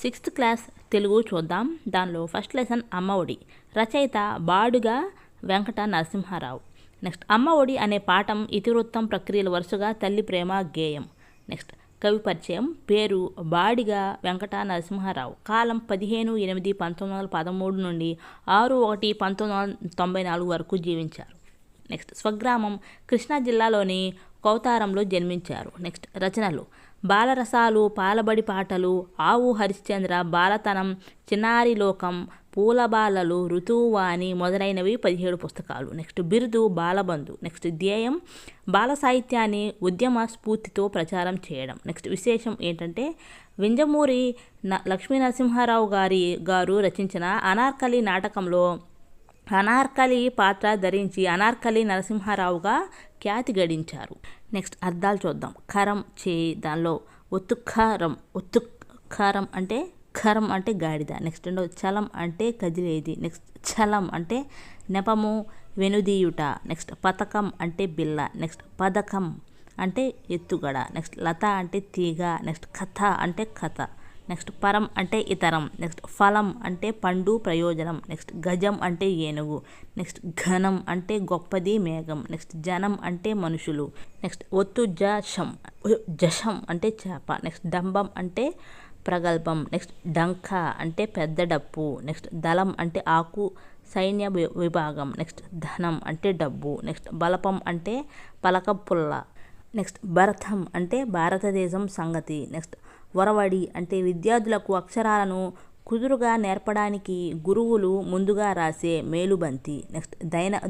Sixth class Telugu చూద్దాం. దానిలో first lesson అమ్మ ఒడి. రచయిత బాడుగ వెంకట నరసింహారావు. నెక్స్ట్ అమ్మ ఒడి అనే పాఠం ఇతివృత్తం ప్రక్రియలు వరుసగా తల్లి ప్రేమ గేయం. నెక్స్ట్ కవి పరిచయం. పేరు బాడిగ వెంకట నరసింహారావు. కాలం 15/8/1913 నుండి 6/1/1994 వరకు జీవించారు. నెక్స్ట్ స్వగ్రామం కృష్ణా జిల్లాలోని కౌతారంలో జన్మించారు. నెక్స్ట్ రచనలు బాలరసాలు, పాలబడి పాటలు, ఆవు హరిశ్చంద్ర, బాలతనం, చిన్నారి లోకం, పూలబాలలు, ఋతువాణి మొదలైనవి 17 పుస్తకాలు. నెక్స్ట్ బిరుదు బాలబంధు. నెక్స్ట్ ధ్యేయం బాల సాహిత్యాన్ని ఉద్యమ స్ఫూర్తితో ప్రచారం చేయడం. నెక్స్ట్ విశేషం ఏంటంటే వింజమూరి లక్ష్మీ నరసింహారావు గారు రచించిన అనార్కలి నాటకంలో అనార్కలి పాత్ర ధరించి అనార్కలి నరసింహారావుగా ఖ్యాతి గడించారు. నెక్స్ట్ అర్థాలు చూద్దాం. ఖరం చేయి, దానిలో ఒత్తుఖరం అంటే ఖరం అంటే గాడిద. నెక్స్ట్ చలం అంటే కదిలేది. నెక్స్ట్ చలం అంటే నెపము, వెనుదీయుట. నెక్స్ట్ పథకం అంటే బిల్ల. నెక్స్ట్ పథకం అంటే ఎత్తుగడ. నెక్స్ట్ లత అంటే తీగ. నెక్స్ట్ కథ అంటే కథ. నెక్స్ట్ పరం అంటే ఇతరం. నెక్స్ట్ ఫలం అంటే పండు, ప్రయోజనం. నెక్స్ట్ గజం అంటే ఏనుగు. నెక్స్ట్ ఘనం అంటే గొప్పది, మేఘం. నెక్స్ట్ జనం అంటే మనుషులు. నెక్స్ట్ ఒత్తు జషం అంటే చేప. నెక్స్ట్ డంబం అంటే ప్రగల్భం. నెక్స్ట్ డంక అంటే పెద్ద డప్పు. నెక్స్ట్ దళం అంటే ఆకు, సైన్య విభాగం. నెక్స్ట్ ధనం అంటే డబ్బు. నెక్స్ట్ బలపం అంటే పలక పుల్ల. నెక్స్ట్ భరతం అంటే భారతదేశం సంగతి. నెక్స్ట్ వరవడి అంటే విద్యార్థులకు అక్షరాలను కుదురుగా నేర్పడానికి గురువులు ముందుగా రాసే మేలుబంతి. నెక్స్ట్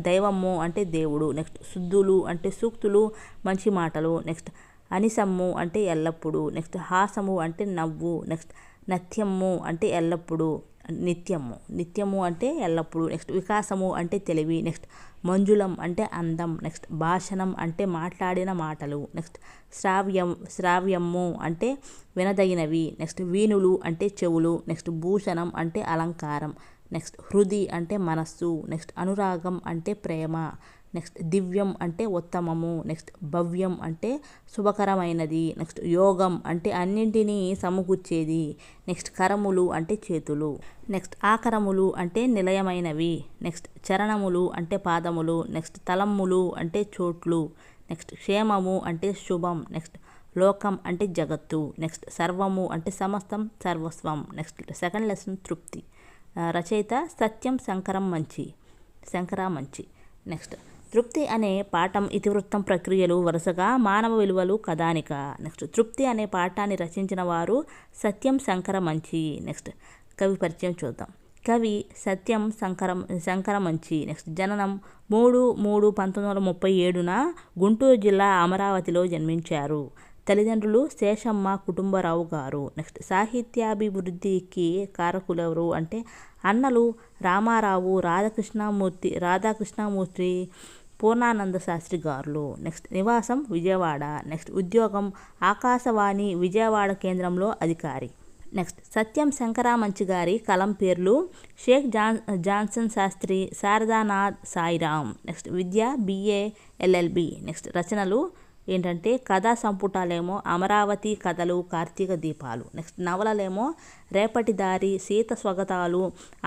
దైవము అంటే దేవుడు. నెక్స్ట్ శుద్ధులు అంటే సూక్తులు, మంచి మాటలు. నెక్స్ట్ అనిసమ్ము అంటే ఎల్లప్పుడూ. నెక్స్ట్ హాసము అంటే నవ్వు. నెక్స్ట్ నత్యము అంటే ఎల్లప్పుడూ, నిత్యము అంటే ఎల్లప్పుడూ. నెక్స్ట్ వికాసము అంటే తెలివి. నెక్స్ట్ మంజులం అంటే అందం. నెక్స్ట్ భాషణం అంటే మాట్లాడిన మాటలు. నెక్స్ట్ శ్రావ్యము అంటే వినదగినవి. నెక్స్ట్ వీణులు అంటే చెవులు. నెక్స్ట్ భూషణం అంటే అలంకారం. నెక్స్ట్ హృది అంటే మనస్సు. నెక్స్ట్ అనురాగం అంటే ప్రేమ. నెక్స్ట్ దివ్యం అంటే ఉత్తమము. నెక్స్ట్ భవ్యం అంటే శుభకరమైనది. నెక్స్ట్ యోగం అంటే అన్నింటినీ సమకూర్చేది. నెక్స్ట్ కరములు అంటే చేతులు. నెక్స్ట్ ఆకరములు అంటే నిలయమైనవి. నెక్స్ట్ చరణములు అంటే పాదములు. నెక్స్ట్ తలమ్ములు అంటే చోట్లు. నెక్స్ట్ క్షేమము అంటే శుభం. నెక్స్ట్ లోకం అంటే జగత్తు. నెక్స్ట్ సర్వము అంటే సమస్తం, సర్వస్వం. నెక్స్ట్ సెకండ్ లెసన్ తృప్తి. రచయిత సత్యం శంకరమంచి. నెక్స్ట్ తృప్తి అనే పాఠం ఇతివృత్తం ప్రక్రియలు వరుసగా మానవ విలువలు కథానిక. నెక్స్ట్ తృప్తి అనే పాఠాన్ని రచించిన వారు సత్యం శంకరమంచి. నెక్స్ట్ కవి పరిచయం చూద్దాం. కవి సత్యం శంకరమంచి. నెక్స్ట్ జననం 3/3/1937 గుంటూరు జిల్లా అమరావతిలో జన్మించారు. తల్లిదండ్రులు శేషమ్మ కుటుంబరావు గారు. నెక్స్ట్ సాహిత్యాభివృద్ధికి కారకులెవరు అంటే అన్నలు రామారావు, రాధాకృష్ణమూర్తి, పూర్ణానంద శాస్త్రి గారులు. నెక్స్ట్ నివాసం విజయవాడ. నెక్స్ట్ ఉద్యోగం ఆకాశవాణి విజయవాడ కేంద్రంలో అధికారి. నెక్స్ట్ సత్యం శంకరమంచి గారి కలం పేర్లు షేక్ జాన్సన్ శాస్త్రి, శారదానాథ్, సాయిరామ్. నెక్స్ట్ విద్య BA LLB. నెక్స్ట్ రచనలు ఏంటంటే కథా సంపుటాలేమో అమరావతి కథలు, కార్తీక దీపాలు. నెక్స్ట్ నవలలేమో రేపటి దారి, సీత స్వగతాలు,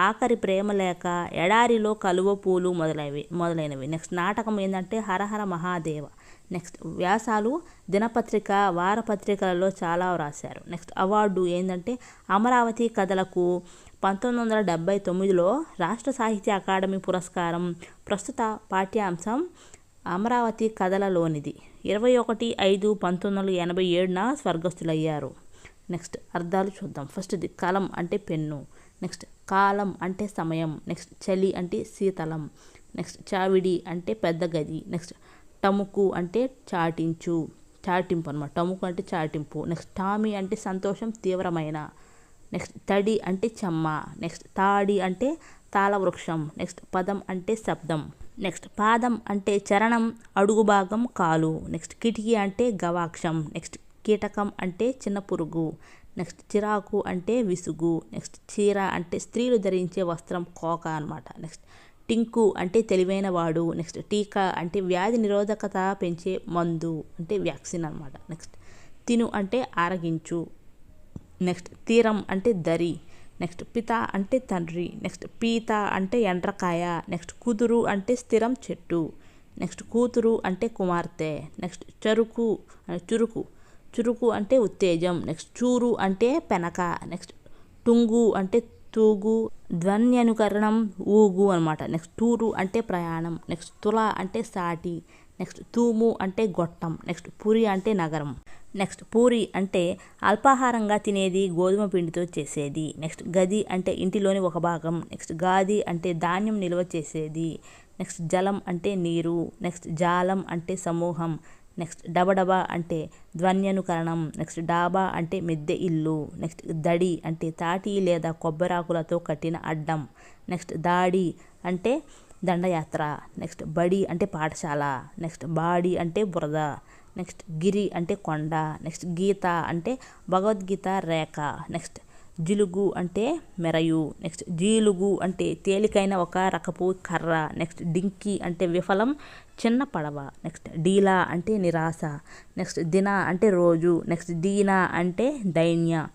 ఆఖరి ప్రేమలేఖ, ఎడారిలో కలువ పూలు మొదలైనవి. నెక్స్ట్ నాటకం ఏంటంటే హరహర మహాదేవ. నెక్స్ట్ వ్యాసాలు దినపత్రిక, వారపత్రికలలో చాలా రాశారు. నెక్స్ట్ అవార్డు ఏంటంటే అమరావతి కథలకు 1979లో రాష్ట్ర సాహిత్య అకాడమీ పురస్కారం. ప్రస్తుత పాఠ్యాంశం అమరావతి కథలలోనిది. 21/5/1987 స్వర్గస్థులయ్యారు. నెక్స్ట్ అర్థాలు చూద్దాం. ఫస్ట్ది కలం అంటే పెన్ను. నెక్స్ట్ కాలం అంటే సమయం. నెక్స్ట్ చలి అంటే శీతలం. నెక్స్ట్ చావిడి అంటే పెద్ద గది. నెక్స్ట్ టముకు అంటే చాటింపు అనమాట. టముకు అంటే చాటింపు. నెక్స్ట్ టామి అంటే సంతోషం, తీవ్రమైన. నెక్స్ట్ తడి అంటే చెమ్మ. నెక్స్ట్ తాడి అంటే తాళవృక్షం. నెక్స్ట్ పదం అంటే శబ్దం. నెక్స్ట్ పాదం అంటే చరణం, అడుగు భాగం, కాలు. నెక్స్ట్ కిటికీ అంటే గవాక్షం. నెక్స్ట్ కీటకం అంటే చిన్న పురుగు. నెక్స్ట్ చిరాకు అంటే విసుగు. నెక్స్ట్ చీర అంటే స్త్రీలు ధరించే వస్త్రం, కోక అనమాట. నెక్స్ట్ టింకు అంటే తెలివైన వాడు. నెక్స్ట్ టీకా అంటే వ్యాధి నిరోధకత పెంచే మందు అంటే వ్యాక్సిన్ అనమాట. నెక్స్ట్ తిను అంటే ఆరగించు. నెక్స్ట్ తీరం అంటే దరి. నెక్స్ట్ పిత అంటే తండ్రి. నెక్స్ట్ పీత అంటే ఎండ్రకాయ. నెక్స్ట్ కుదురు అంటే స్థిరం చెట్టు. నెక్స్ట్ కూతురు అంటే కుమార్తె. నెక్స్ట్ చురుకు చురుకు అంటే ఉత్తేజం. నెక్స్ట్ చూరు అంటే పెనక. నెక్స్ట్ టుంగు అంటే తూగు. ధ్వన్యనుకరణం ఊగు అనమాట. నెక్స్ట్ టూరు అంటే ప్రయాణం. నెక్స్ట్ తుల అంటే సాటి. నెక్స్ట్ తూము అంటే గొట్టం. నెక్స్ట్ పురి అంటే నగరం. నెక్స్ట్ పూరి అంటే అల్పాహారంగా తినేది, గోధుమ పిండితో చేసేది. నెక్స్ట్ గది అంటే ఇంటిలోని ఒక భాగం. నెక్స్ట్ గాది అంటే ధాన్యం నిల్వ చేసేది. నెక్స్ట్ జలం అంటే నీరు. నెక్స్ట్ జాలం అంటే సమూహం. నెక్స్ట్ డబడబా అంటే ధ్వన్యనుకరణం. నెక్స్ట్ డాబా అంటే మిద్దె ఇల్లు. నెక్స్ట్ దడి అంటే తాటి లేదా కొబ్బరాకులతో కట్టిన అడ్డం. నెక్స్ట్ దాడి అంటే దండయాత్ర. నెక్స్ట్ బడి అంటే పాఠశాల. నెక్స్ట్ బాడి అంటే బురద. నెక్స్ట్ గిరి అంటే కొండ. నెక్స్ట్ గీత అంటే భగవద్గీత రేఖ. నెక్స్ట్ జిలుగు అంటే మెరయు. నెక్స్ట్ జీలుగు అంటే తేలికైన ఒక రకపు కర్ర. నెక్స్ట్ డింకి అంటే విఫలం, చిన్న పడవ. నెక్స్ట్ డీలా అంటే నిరాశ. నెక్స్ట్ దిన అంటే రోజు. నెక్స్ట్ దీన అంటే దైన్య.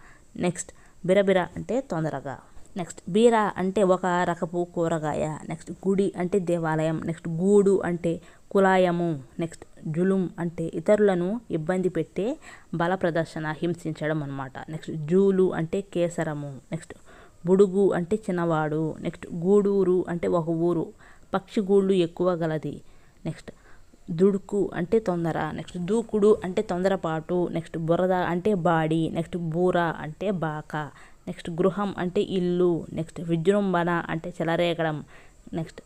నెక్స్ట్ బిరబిర అంటే తొందరగా. నెక్స్ట్ బీర అంటే ఒక రకపు కూరగాయ. నెక్స్ట్ గుడి అంటే దేవాలయం. నెక్స్ట్ గూడు అంటే కులాయము. నెక్స్ట్ జులుం అంటే ఇతరులను ఇబ్బంది పెట్టే బల ప్రదర్శన, హింసించడం అనమాట. నెక్స్ట్ జూలు అంటే కేసరము. నెక్స్ట్ బుడుగు అంటే చిన్నవాడు. నెక్స్ట్ గూడూరు అంటే ఒక ఊరు, పక్షి గూళ్ళు ఎక్కువ గలది. నెక్స్ట్ దుడుకు అంటే తొందర. నెక్స్ట్ దూకుడు అంటే తొందరపాటు. నెక్స్ట్ బురద అంటే బాడి. నెక్స్ట్ బూర అంటే బాక. నెక్స్ట్ గృహం అంటే ఇల్లు. నెక్స్ట్ విజృంభణ అంటే చెలరేగడం. నెక్స్ట్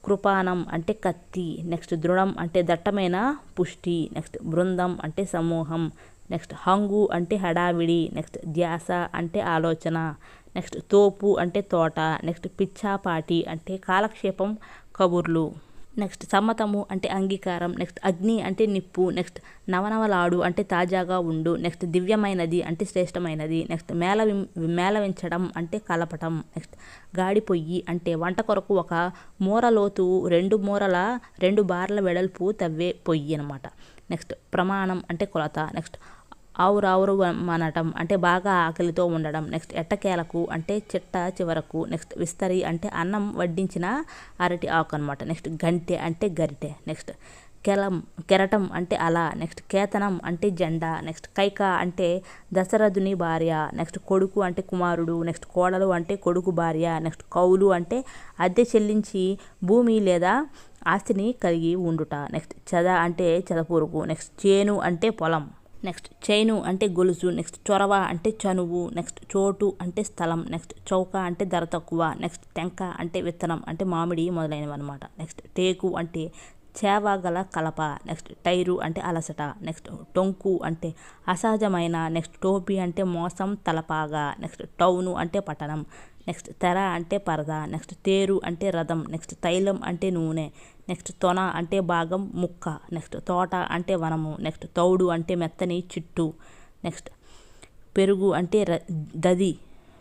కృపానం అంటే కత్తి. నెక్స్ట్ దృఢం అంటే దట్టమైన పుష్టి. నెక్స్ట్ బృందం అంటే సమూహం. నెక్స్ట్ హంగు అంటే హడావిడి. నెక్స్ట్ ధ్యాస అంటే ఆలోచన. నెక్స్ట్ తోపు అంటే తోట. నెక్స్ట్ పిచ్చాపాటి అంటే కాలక్షేపం, కబుర్లు. నెక్స్ట్ సమ్మతము అంటే అంగీకారం. నెక్స్ట్ అగ్ని అంటే నిప్పు. నెక్స్ట్ నవనవలాడు అంటే తాజాగా ఉండు. నెక్స్ట్ దివ్యమైనది అంటే శ్రేష్టమైనది. నెక్స్ట్ మేళవించడం అంటే కలపటం. నెక్స్ట్ గాడి పొయ్యి అంటే వంట కొరకు ఒక మూర లోతు 2 మూరల 2 బార్ల వెడల్పు తవ్వే పొయ్యి అనమాట. నెక్స్ట్ ప్రమాణం అంటే కొలత. నెక్స్ట్ ఆవురావురు మనటం అంటే బాగా ఆకలితో ఉండడం. నెక్స్ట్ ఎట్టకేలకు అంటే చిట్ట చివరకు. నెక్స్ట్ విస్తరి అంటే అన్నం వడ్డించిన అరటి ఆకు అనమాట. నెక్స్ట్ గంటె అంటే గరిటె. నెక్స్ట్ కెరటం అంటే అల. నెక్స్ట్ కేతనం అంటే జెండా. నెక్స్ట్ కైక అంటే దశరథుని భార్య. నెక్స్ట్ కొడుకు అంటే కుమారుడు. నెక్స్ట్ కోడలు అంటే కొడుకు భార్య. నెక్స్ట్ కౌలు అంటే అద్దె చెల్లించి భూమి లేదా ఆస్తిని కలిగి ఉండుట. నెక్స్ట్ చెద అంటే చెదపురుగు. నెక్స్ట్ చేను అంటే పొలం. నెక్స్ట్ చైను అంటే గొలుసు. నెక్స్ట్ చొరవ అంటే చనువు. నెక్స్ట్ చోటు అంటే స్థలం. నెక్స్ట్ చౌక అంటే ధర తక్కువ. నెక్స్ట్ టెంక అంటే విత్తనం అంటే మామిడి మొదలైనవి అనమాట. నెక్స్ట్ టేకు అంటే చేవ గల కలప. నెక్స్ట్ టైరు అంటే అలసట. నెక్స్ట్ టొంకు అంటే అసహజమైన. నెక్స్ట్ టోపీ అంటే మోసం, తలపాగా. నెక్స్ట్ టౌను అంటే పట్టణం. నెక్స్ట్ తెర అంటే పరద. నెక్స్ట్ తేరు అంటే రథం. నెక్స్ట్ తైలం అంటే నూనె. నెక్స్ట్ తొన అంటే భాగం, ముక్క. నెక్స్ట్ తోట అంటే వనము. నెక్స్ట్ తౌడు అంటే మెత్తని చిట్టు. నెక్స్ట్ పెరుగు అంటే దది.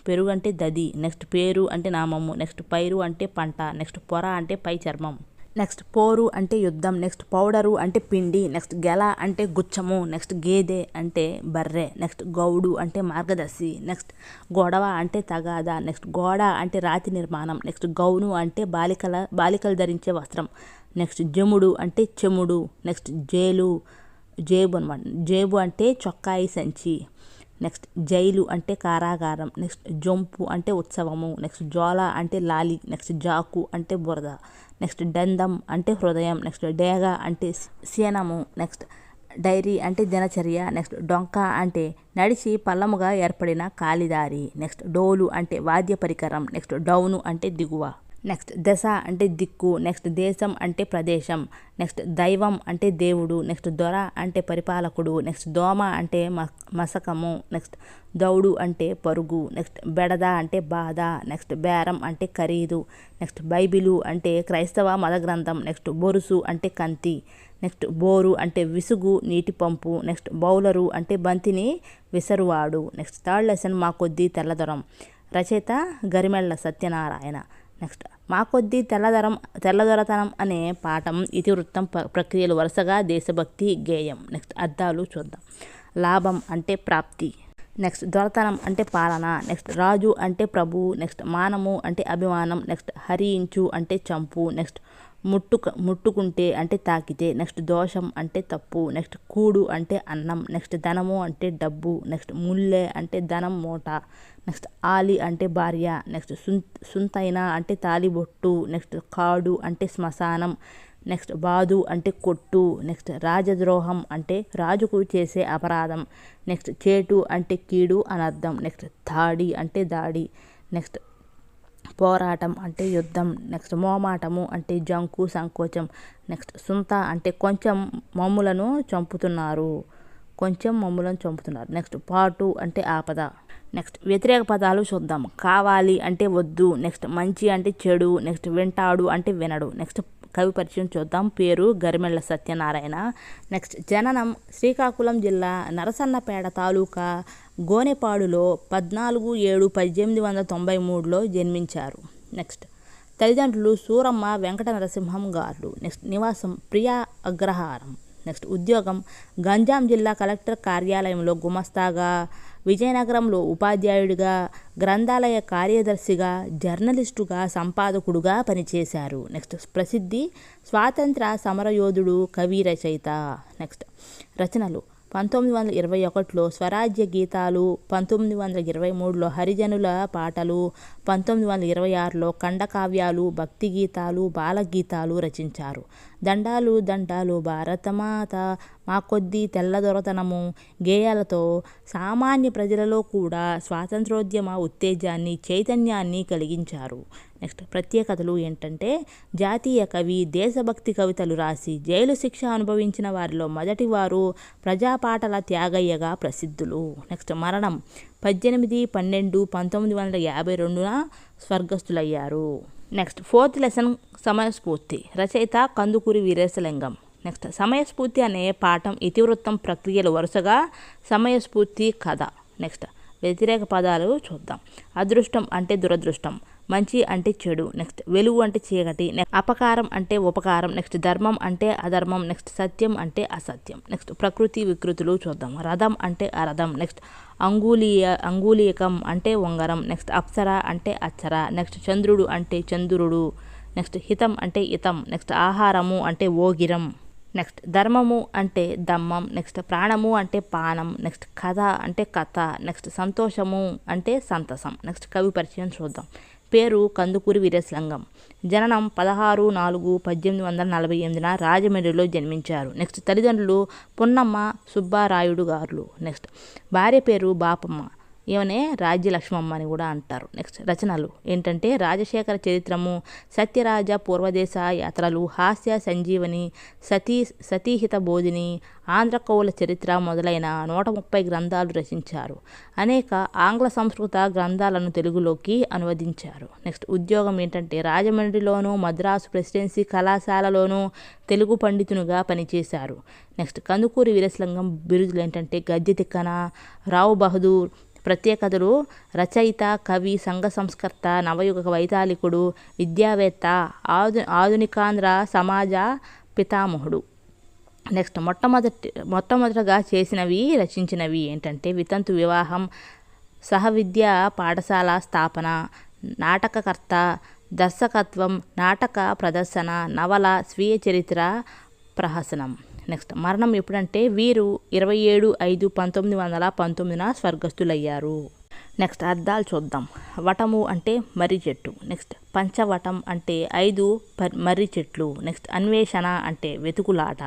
పెరుగు అంటే దది. నెక్స్ట్ పేరు అంటే నామము. నెక్స్ట్ పైరు అంటే పంట. నెక్స్ట్ పొర అంటే పై చర్మం. నెక్స్ట్ పోరు అంటే యుద్ధం. నెక్స్ట్ పౌడరు అంటే పిండి. నెక్స్ట్ గెల అంటే గుచ్చము. నెక్స్ట్ గేదె అంటే బర్రె. నెక్స్ట్ గౌడు అంటే మార్గదర్శి. నెక్స్ట్ గొడవ అంటే తగాదా. నెక్స్ట్ గోడ అంటే రాతి నిర్మాణం. నెక్స్ట్ గౌను అంటే బాలికలు ధరించే వస్త్రం. నెక్స్ట్ జముడు అంటే చెముడు. నెక్స్ట్ జేబు అనమాట. జేబు అంటే చొక్కాయి సంచి. నెక్స్ట్ జైలు అంటే కారాగారం. నెక్స్ట్ జొంపు అంటే ఉత్సవము. నెక్స్ట్ జోల అంటే లాలి. నెక్స్ట్ జాకు అంటే బురద. నెక్స్ట్ డందం అంటే హృదయం. నెక్స్ట్ డేగ అంటే శయనము. నెక్స్ట్ డైరీ అంటే దినచర్య. నెక్స్ట్ డొంక అంటే నడిచి పల్లముగా ఏర్పడిన కాలిదారి. నెక్స్ట్ డోలు అంటే వాద్య పరికరం. నెక్స్ట్ డౌను అంటే దిగువ. నెక్స్ట్ దశ అంటే దిక్కు. నెక్స్ట్ దేశం అంటే ప్రదేశం. నెక్స్ట్ దైవం అంటే దేవుడు. నెక్స్ట్ దొర అంటే పరిపాలకుడు. నెక్స్ట్ దోమ అంటే మసకము. నెక్స్ట్ దౌడు అంటే పరుగు. నెక్స్ట్ బెడద అంటే బాధ. నెక్స్ట్ బేరం అంటే ఖరీదు. నెక్స్ట్ బైబిలు అంటే క్రైస్తవ మత గ్రంథం. నెక్స్ట్ బొరుసు అంటే కంతి. నెక్స్ట్ బోరు అంటే విసుగు, నీటి పంపు. నెక్స్ట్ బౌలరు అంటే బంతిని విసరువాడు. నెక్స్ట్ థర్డ్ లెసన్ మా కొద్దీ తెల్లదొరం. రచయిత గరిమెళ్ళ సత్యనారాయణ. నెక్స్ట్ మా కొద్దీ తెల్లదొరతనం అనే పాఠం, ఇతివృత్తం, ప్రక్రియలు వరుసగా దేశభక్తి గేయం. నెక్స్ట్ అర్థాలు చూద్దాం. లాభం అంటే ప్రాప్తి. నెక్స్ట్ దొరతనం అంటే పాలన, నెక్స్ట్ రాజు అంటే ప్రభు, నెక్స్ట్ మానము అంటే అభిమానం, నెక్స్ట్ హరించు అంటే చంపు, నెక్స్ట్ ముట్టుకుంటే అంటే తాకితే, నెక్స్ట్ దోషం అంటే తప్పు, నెక్స్ట్ కూడు అంటే అన్నం, నెక్స్ట్ ధనము అంటే డబ్బు, నెక్స్ట్ ముల్లె అంటే ధనం మూట, నెక్స్ట్ ఆలి అంటే భార్య, నెక్స్ట్ సుంతైన అంటే తాలిబొట్టు, నెక్స్ట్ కాడు అంటే శ్మశానం, నెక్స్ట్ బాదు అంటే కొట్టు, నెక్స్ట్ రాజద్రోహం అంటే రాజుకు చేసే అపరాధం, నెక్స్ట్ చేటు అంటే కీడు అనర్థం, నెక్స్ట్ దాడి అంటే దాడి, నెక్స్ట్ పోరాటం అంటే యుద్ధం, నెక్స్ట్ మోమాటము అంటే జంకు సంకోచం, నెక్స్ట్ సుంత అంటే కొంచెం మమ్ములను చంపుతున్నారు, నెక్స్ట్ పాటు అంటే ఆపద. నెక్స్ట్ వ్యతిరేక పదాలు చూద్దాం. కావాలి అంటే వద్దు, నెక్స్ట్ మంచి అంటే చెడు, నెక్స్ట్ వింటాడు అంటే వినడు. నెక్స్ట్ కవి పరిచయం చూద్దాం. పేరు గరిమెళ్ళ సత్యనారాయణ. నెక్స్ట్ జననం శ్రీకాకుళం జిల్లా నరసన్నపేట తాలూకా గోనెపాడులో 14/7/1893లో జన్మించారు. నెక్స్ట్ తల్లిదండ్రులు సూరమ్మ వెంకట నరసింహం గారు. నెక్స్ట్ నివాసం ప్రియా అగ్రహారం. నెక్స్ట్ ఉద్యోగం గంజాం జిల్లా కలెక్టర్ కార్యాలయంలో గుమస్తాగా, విజయనగరంలో ఉపాధ్యాయుడిగా, గ్రంథాలయ కార్యదర్శిగా, జర్నలిస్టుగా, సంపాదకుడుగా పనిచేశారు. నెక్స్ట్ ప్రసిద్ధి స్వాతంత్ర సమరయోధుడు, కవి, రచయిత. నెక్స్ట్ రచనలు 1921లో స్వరాజ్య గీతాలు, 1923లో హరిజనుల పాటలు, 1926లో ఖండకావ్యాలు, భక్తి గీతాలు, బాలగీతాలు రచించారు. దండాలు దండాలు భారతమాత, మా కొద్దీ తెల్లదొరతనము గేయాలతో సామాన్య ప్రజలలో కూడా స్వాతంత్రోద్యమ ఉత్తేజాన్ని, చైతన్యాన్ని కలిగించారు. నెక్స్ట్ ప్రత్యేకతలు ఏంటంటే జాతీయ కవి, దేశభక్తి కవితలు రాసి జైలు శిక్ష అనుభవించిన వారిలో మొదటివారు, ప్రజాపాటల త్యాగయ్యగా ప్రసిద్ధులు. నెక్స్ట్ మరణం 18/12/1952 స్వర్గస్థులయ్యారు. నెక్స్ట్ ఫోర్త్ లెసన్ సమయస్ఫూర్తి. రచయిత కందుకూరి వీరేశలింగం. నెక్స్ట్ సమయస్ఫూర్తి అనే పాఠం ఇతివృత్తం, ప్రక్రియలు వరుసగా సమయస్ఫూర్తి కథ. నెక్స్ట్ వ్యతిరేక పదాలు చూద్దాం. అదృష్టం అంటే దురదృష్టం, మంచి అంటే చెడు, నెక్స్ట్ వెలుగు అంటే చీకటి, అపకారం అంటే ఉపకారం, నెక్స్ట్ ధర్మం అంటే అధర్మం, నెక్స్ట్ సత్యం అంటే అసత్యం. నెక్స్ట్ ప్రకృతి వికృతులు చూద్దాం. రథం అంటే అరథం, నెక్స్ట్ అంగుళీకం అంటే ఉంగరం, నెక్స్ట్ అప్సర అంటే అచ్చర, నెక్స్ట్ చంద్రుడు అంటే చంద్రుడు, నెక్స్ట్ హితం అంటే హితం, నెక్స్ట్ ఆహారము అంటే ఓగిరం, నెక్స్ట్ ధర్మము అంటే దమ్మం, నెక్స్ట్ ప్రాణము అంటే పానం, నెక్స్ట్ కథ అంటే కథ, నెక్స్ట్ సంతోషము అంటే సంతసం. నెక్స్ట్ కవి పరిచయం చూద్దాం. పేరు కందుకూరి వీరేశలింగం. జననం 16/4/1848 రాజమండ్రిలో జన్మించారు. నెక్స్ట్ తల్లిదండ్రులు పున్నమ్మ సుబ్బారాయుడు గారు. నెక్స్ట్ భార్య పేరు బాపమ్మ, ఈమెనే రాజ్యలక్ష్మమ్మ అని కూడా అంటారు. నెక్స్ట్ రచనలు ఏంటంటే రాజశేఖర చరిత్రము, సత్యరాజ పూర్వదేశ యాత్రలు, హాస్య సంజీవని, సతీహిత బోధిని, ఆంధ్రకౌల చరిత్ర మొదలైన 130 గ్రంథాలు రచించారు. అనేక ఆంగ్ల సంస్కృత గ్రంథాలను తెలుగులోకి అనువదించారు. నెక్స్ట్ ఉద్యోగం ఏంటంటే రాజమండ్రిలోను, మద్రాసు ప్రెసిడెన్సీ కళాశాలలోనూ తెలుగు పండితునిగా పనిచేశారు. నెక్స్ట్ కందుకూరి వీరేశలింగం బిరుదులు ఏంటంటే గద్య తిక్కన, రావు బహదూర్. ప్రత్యేకతలు రచయిత, కవి, సంఘ సంస్కర్త, నవయుగ వైతాళికుడు, విద్యావేత్త, ఆధునికాంధ్ర సమాజ పితామహుడు. నెక్స్ట్ మొట్టమొదటగా రచించినవి ఏంటంటే వితంతు వివాహం, సహవిద్యా పాఠశాల స్థాపన, నాటకకర్త, దర్శకత్వం, నాటక ప్రదర్శన, నవల, స్వీయ చరిత్ర, ప్రహసనం. నెక్స్ట్ మరణం ఎప్పుడంటే వీరు 27/5/1919 స్వర్గస్థులయ్యారు. నెక్స్ట్ అర్థాలు చూద్దాం. వటము అంటే మర్రి చెట్టు, నెక్స్ట్ పంచవటం అంటే 5 మర్రి చెట్లు, నెక్స్ట్ అన్వేషణ అంటే వెతుకులాట,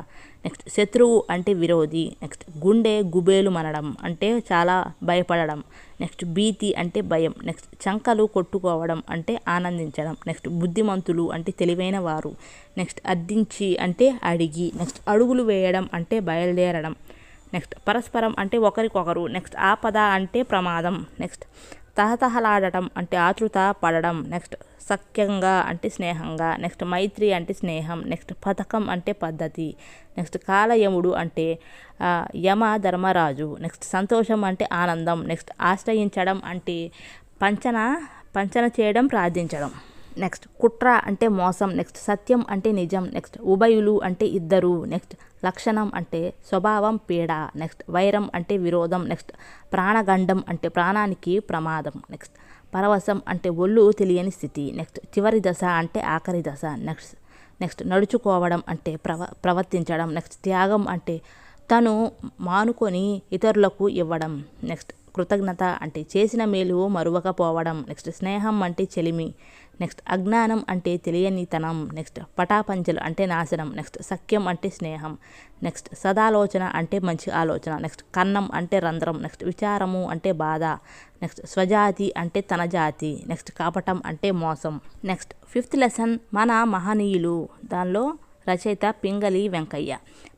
నెక్స్ట్ శత్రువు అంటే విరోధి, నెక్స్ట్ గుండె గుబేలు మనడం అంటే చాలా భయపడడం, నెక్స్ట్ భీతి అంటే భయం, నెక్స్ట్ చంకలు కొట్టుకోవడం అంటే ఆనందించడం, నెక్స్ట్ బుద్ధిమంతులు అంటే తెలివైన వారు, నెక్స్ట్ అర్థించి అంటే అడిగి, నెక్స్ట్ అడుగులు వేయడం అంటే బయలుదేరడం, నెక్స్ట్ పరస్పరం అంటే ఒకరికొకరు, నెక్స్ట్ ఆపద అంటే ప్రమాదం, నెక్స్ట్ తహతహలాడటం అంటే ఆతృత పడడం, నెక్స్ట్ సఖ్యంగా అంటే స్నేహంగా, నెక్స్ట్ మైత్రి అంటే స్నేహం, నెక్స్ట్ పథకం అంటే పద్ధతి, నెక్స్ట్ కాలయముడు అంటే యమ ధర్మరాజు, నెక్స్ట్ సంతోషం అంటే ఆనందం, నెక్స్ట్ ఆశ్రయించడం అంటే పంచన చేయడం, ప్రార్థించడం. నెక్స్ట్ కుట్ర అంటే మోసం, నెక్స్ట్ సత్యం అంటే నిజం, నెక్స్ట్ ఉభయులు అంటే ఇద్దరు, నెక్స్ట్ లక్షణం అంటే స్వభావం పీడ, నెక్స్ట్ వైరం అంటే విరోధం, నెక్స్ట్ ప్రాణగండం అంటే ప్రాణానికి ప్రమాదం, నెక్స్ట్ పరవశం అంటే ఒళ్ళు తెలియని స్థితి, నెక్స్ట్ చివరి దశ అంటే ఆఖరి దశ, నెక్స్ట్ నడుచుకోవడం అంటే ప్రవర్తించడం, నెక్స్ట్ త్యాగం అంటే తను మానుకొని ఇతరులకు ఇవ్వడం, నెక్స్ట్ కృతజ్ఞత అంటే చేసిన మేలు మరువకపోవడం, నెక్స్ట్ స్నేహం అంటే చెలిమి, నెక్స్ట్ అజ్ఞానం అంటే తెలియనితనం, నెక్స్ట్ పటాపంచలు అంటే నాశనం, నెక్స్ట్ సఖ్యం అంటే స్నేహం, నెక్స్ట్ సదాలోచన అంటే మంచి ఆలోచన, నెక్స్ట్ కన్నం అంటే రంధ్రం, నెక్స్ట్ విచారము అంటే బాధ, నెక్స్ట్ స్వజాతి అంటే తన జాతి, నెక్స్ట్ కాపటం అంటే మోసం. నెక్స్ట్ 5th లెసన్ మన మహనీయులు. దానిలో రచయిత పింగళి వెంకయ్య.